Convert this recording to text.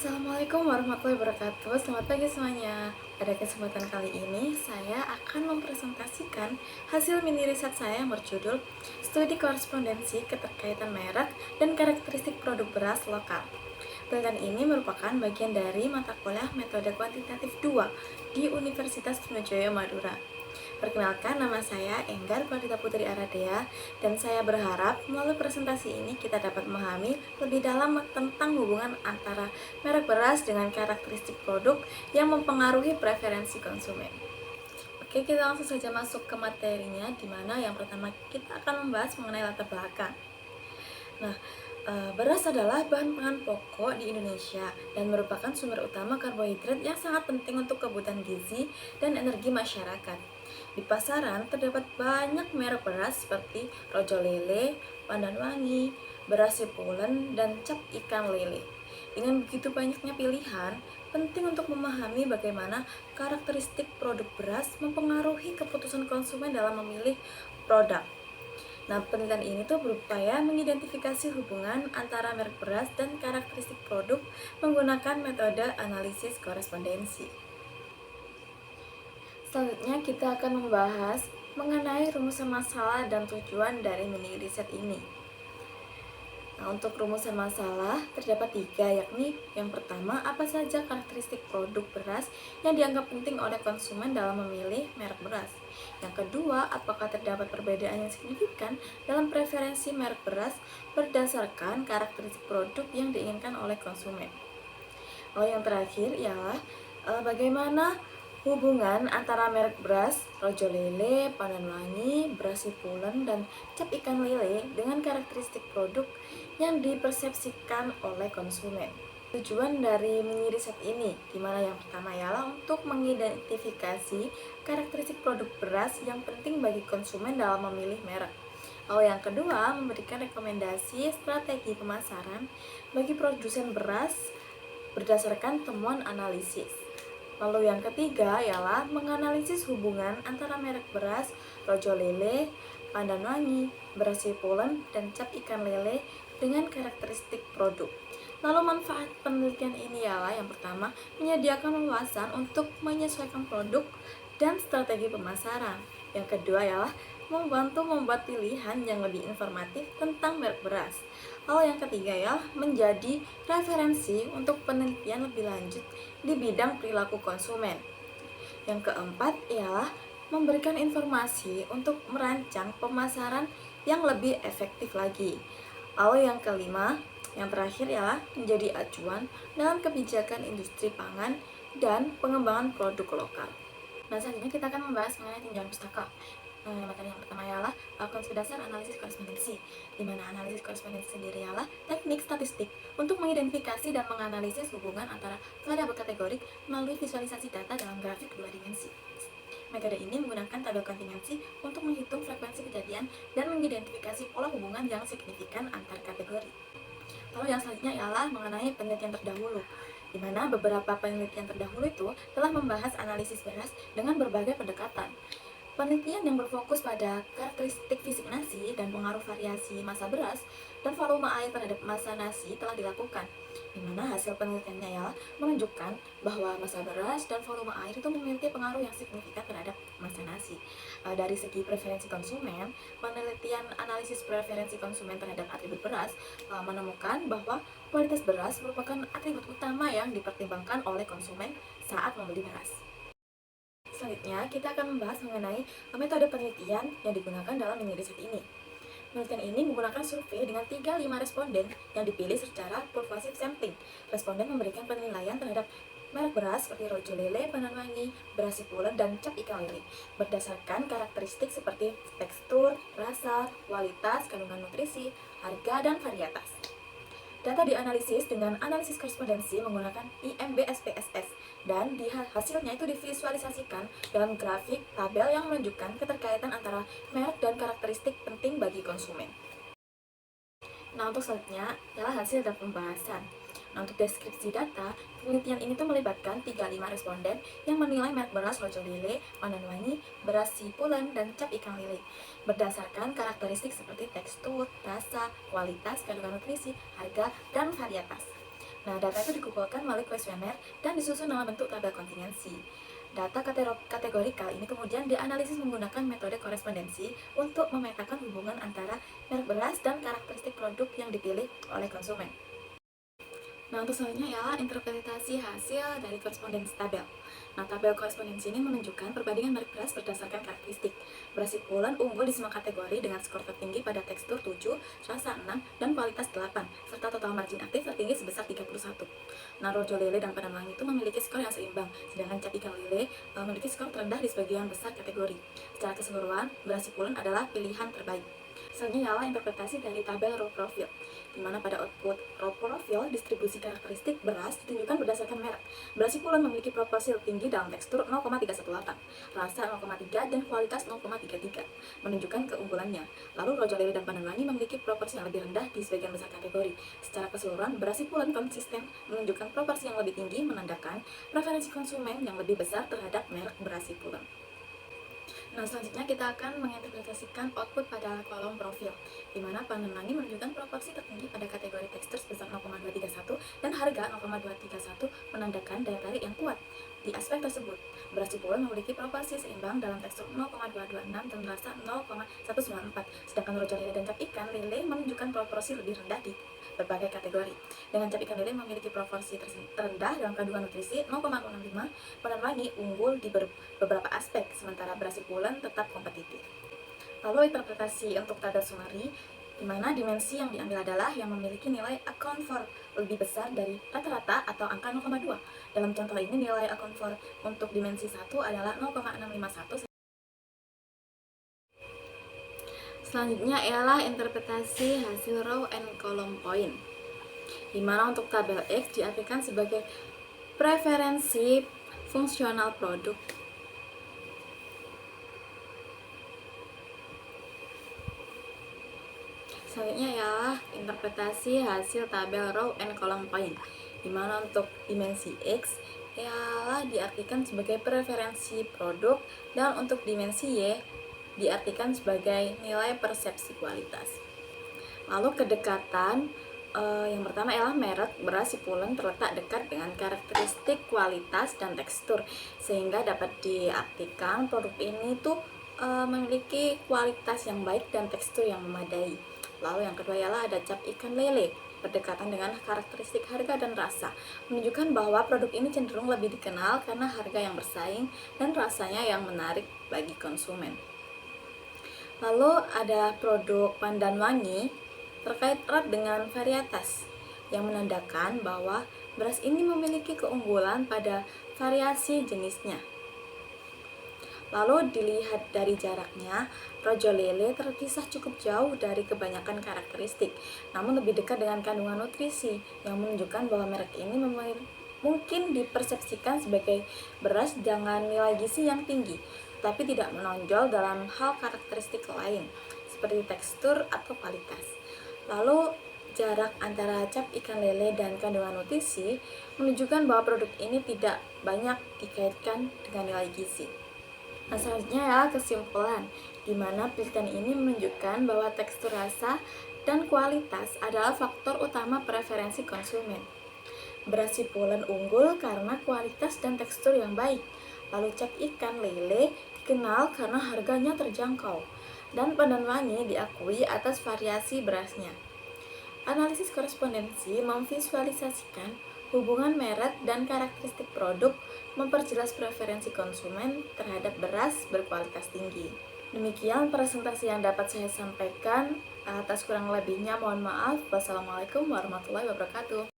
Assalamualaikum warahmatullahi wabarakatuh. Selamat pagi semuanya. Pada kesempatan kali ini, saya akan mempresentasikan hasil mini riset saya yang berjudul Studi Korespondensi Keterkaitan Merek dan Karakteristik Produk Beras Lokal. Penelitian ini merupakan bagian dari mata kuliah Metode Kuantitatif 2 di Universitas Trunojoyo Madura. Perkenalkan, nama saya Enggar Pradita Putri Aradea, dan saya berharap melalui presentasi ini kita dapat memahami lebih dalam tentang hubungan antara merek beras dengan karakteristik produk yang mempengaruhi preferensi konsumen. Oke, kita langsung saja masuk ke materinya, di mana yang pertama kita akan membahas mengenai latar belakang. Nah, beras adalah bahan pangan pokok di Indonesia dan merupakan sumber utama karbohidrat yang sangat penting untuk kebutuhan gizi dan energi masyarakat. Di pasaran terdapat banyak merek beras seperti Rojo Lele, Pandan Wangi, beras Sipulen, dan cap ikan lele. Dengan begitu banyaknya pilihan, penting untuk memahami bagaimana karakteristik produk beras mempengaruhi keputusan konsumen dalam memilih produk. Nah, penelitian ini tuh berupaya mengidentifikasi hubungan antara merek beras dan karakteristik produk menggunakan metode analisis korespondensi. Selanjutnya kita akan membahas mengenai rumusan masalah dan tujuan dari mini riset ini. Nah, untuk rumusan masalah terdapat 3, yakni yang pertama, apa saja karakteristik produk beras yang dianggap penting oleh konsumen dalam memilih merek beras. Yang kedua, apakah terdapat perbedaan yang signifikan dalam preferensi merek beras berdasarkan karakteristik produk yang diinginkan oleh konsumen. Lalu yang terakhir ialah bagaimana hubungan antara merek beras Rojo Lele, Pandan Wangi, beras Sipulen, dan cap ikan lele dengan karakteristik produk yang dipersepsikan oleh konsumen. Tujuan dari mini riset ini, di mana yang pertama ialah untuk mengidentifikasi karakteristik produk beras yang penting bagi konsumen dalam memilih merek. Lalu yang kedua, memberikan rekomendasi strategi pemasaran bagi produsen beras berdasarkan temuan analisis. Lalu yang ketiga ialah menganalisis hubungan antara merek beras Rojo Lele, Pandan Wangi, beras Sipulen, dan cap ikan lele dengan karakteristik produk. Lalu manfaat penelitian ini ialah yang pertama, menyediakan wawasan untuk menyesuaikan produk dan strategi pemasaran. Yang kedua ialah membantu membuat pilihan yang lebih informatif tentang merek beras. Lalu yang ketiga ya, menjadi referensi untuk penelitian lebih lanjut di bidang perilaku konsumen. Yang keempat ialah memberikan informasi untuk merancang pemasaran yang lebih efektif lagi. Lalu yang kelima, yang terakhir ialah menjadi acuan dalam kebijakan industri pangan dan pengembangan produk lokal. Nah, selanjutnya kita akan membahas mengenai tinjauan pustaka. Materi yang pertama ialah konsep dasar analisis korespondensi, di mana analisis korespondensi sendiri ialah teknik statistik untuk mengidentifikasi dan menganalisis hubungan antara variabel kategorik melalui visualisasi data dalam grafik 2 dimensi. Metode ini menggunakan tabel kontingensi untuk menghitung frekuensi kejadian dan mengidentifikasi pola hubungan yang signifikan antar kategori. Lalu yang selanjutnya ialah mengenai penelitian terdahulu, di mana beberapa penelitian terdahulu itu telah membahas analisis beras dengan berbagai pendekatan. Penelitian yang berfokus pada karakteristik fisik nasi dan pengaruh variasi massa beras dan volume air terhadap massa nasi telah dilakukan, di mana hasil penelitiannya ya menunjukkan bahwa massa beras dan volume air itu memiliki pengaruh yang signifikan terhadap massa nasi. Dari segi preferensi konsumen, penelitian analisis preferensi konsumen terhadap atribut beras menemukan bahwa kualitas beras merupakan atribut utama yang dipertimbangkan oleh konsumen saat membeli beras. Selanjutnya, kita akan membahas mengenai metode penelitian yang digunakan dalam mini riset ini. Penelitian ini menggunakan survei dengan 35 responden yang dipilih secara pervasive sampling. Responden memberikan penilaian terhadap merek beras seperti Rojo Lele, Pandan Wangi, beras Sipulen, dan cap ikan lele berdasarkan karakteristik seperti tekstur, rasa, kualitas, kandungan nutrisi, harga, dan varietas. Data dianalisis dengan analisis korespondensi menggunakan IMB-SPSS dan hasilnya itu divisualisasikan dalam grafik tabel yang menunjukkan keterkaitan antara merek dan karakteristik penting bagi konsumen. Nah, untuk selanjutnya adalah hasil dan pembahasan. Nah, untuk deskripsi data, penelitian ini tuh melibatkan 35 responden yang menilai merek beras Rojo Lele, Pandan Wangi, beras Sipulen, dan cap ikan lele berdasarkan karakteristik seperti tekstur, rasa, kualitas, kandungan nutrisi, harga, dan varietas. Nah, data itu dikumpulkan melalui kuesioner dan disusun dalam bentuk tabel kontingensi. Data kategorikal ini kemudian dianalisis menggunakan metode korespondensi untuk memetakan hubungan antara merek beras dan karakteristik produk yang dipilih oleh konsumen. Nah, untuk selanjutnya ialah interpretasi hasil dari korespondensi tabel. Nah, tabel korespondensi ini menunjukkan perbandingan merek beras berdasarkan karakteristik. Beras Sipulan unggul di semua kategori dengan skor tertinggi pada tekstur 7, rasa 6, dan kualitas 8, serta total margin aktif tertinggi sebesar 31. Nah, Rojo Lele dan Pandan Wangi itu memiliki skor yang seimbang, sedangkan Cap Ikan Lele memiliki skor terendah di sebagian besar kategori. Secara keseluruhan, beras Sipulan adalah pilihan terbaik. Selanjutnya ialah interpretasi dari tabel row profile, di mana pada output row profile distribusi karakteristik beras ditunjukkan berdasarkan merek. Beras Sipulan memiliki proporsi tinggi dalam tekstur 0,318, rasa 0,3, dan kualitas 0,33, menunjukkan keunggulannya. Lalu Rojo Lele dan Pandan Wangi memiliki proporsi yang lebih rendah di sebagian besar kategori. Secara keseluruhan, beras Sipulan konsisten menunjukkan proporsi yang lebih tinggi, menandakan preferensi konsumen yang lebih besar terhadap merek beras Sipulan. Nah, selanjutnya kita akan menginterpretasikan output pada kolom profil, di mana Pandan Wangi menunjukkan proporsi tertinggi pada kategori tekstur sebesar 0,231 dan harga 0,231 menandakan daya tarik yang kuat. Di aspek tersebut, beras Sipulan memiliki proporsi seimbang dalam tekstur 0,226 dan rasa 0,194, sedangkan Rojo Lele dan Cap Ikan Lele menunjukkan proporsi lebih rendah di berbagai kategori. Dengan Cap Ikan Lele memiliki proporsi terendah dalam kandungan nutrisi 0,065, Pandan Wangi unggul di beberapa aspek, sementara beras Sipulan tetap kompetitif. Lalu interpretasi untuk tabel summary, di mana dimensi yang diambil adalah yang memiliki nilai account for lebih besar dari rata-rata atau angka 0,2. Dalam contoh ini nilai account for untuk dimensi 1 adalah 0,651. Selanjutnya ialah interpretasi hasil row and column point, di mana untuk tabel X diartikan sebagai preferensi fungsional produk. Selanjutnya ialah interpretasi hasil tabel row and column point, di mana untuk dimensi X ialah diartikan sebagai preferensi produk, dan untuk dimensi Y diartikan sebagai nilai persepsi kualitas. Lalu kedekatan yang pertama ialah merek beras Sipulan terletak dekat dengan karakteristik kualitas dan tekstur, sehingga dapat diartikan produk ini tuh memiliki kualitas yang baik dan tekstur yang memadai. Lalu yang kedua ialah ada Cap Ikan Lele, berdekatan dengan karakteristik harga dan rasa, menunjukkan bahwa produk ini cenderung lebih dikenal karena harga yang bersaing dan rasanya yang menarik bagi konsumen. Lalu ada produk Pandan Wangi terkait erat dengan varietas, yang menandakan bahwa beras ini memiliki keunggulan pada variasi jenisnya. Lalu dilihat dari jaraknya, Rojo Lele terpisah cukup jauh dari kebanyakan karakteristik, namun lebih dekat dengan kandungan nutrisi, yang menunjukkan bahwa merek ini mungkin dipersepsikan sebagai beras dengan nilai gizi yang tinggi, tapi tidak menonjol dalam hal karakteristik lain, seperti tekstur atau kualitas. Lalu, jarak antara Cap Ikan Lele dan kandungan nutrisi menunjukkan bahwa produk ini tidak banyak dikaitkan dengan nilai gizi. Nah, selanjutnya adalah kesimpulan, di mana penelitian ini menunjukkan bahwa tekstur, rasa, dan kualitas adalah faktor utama preferensi konsumen. Beras Sipulan unggul karena kualitas dan tekstur yang baik. Lalu Cap Ikan Lele dikenal karena harganya terjangkau, dan Pandan Wangi diakui atas variasi berasnya. Analisis korespondensi memvisualisasikan hubungan merek dan karakteristik produk, memperjelas preferensi konsumen terhadap beras berkualitas tinggi. Demikian presentasi yang dapat saya sampaikan. Atas kurang lebihnya mohon maaf. Wassalamualaikum warahmatullahi wabarakatuh.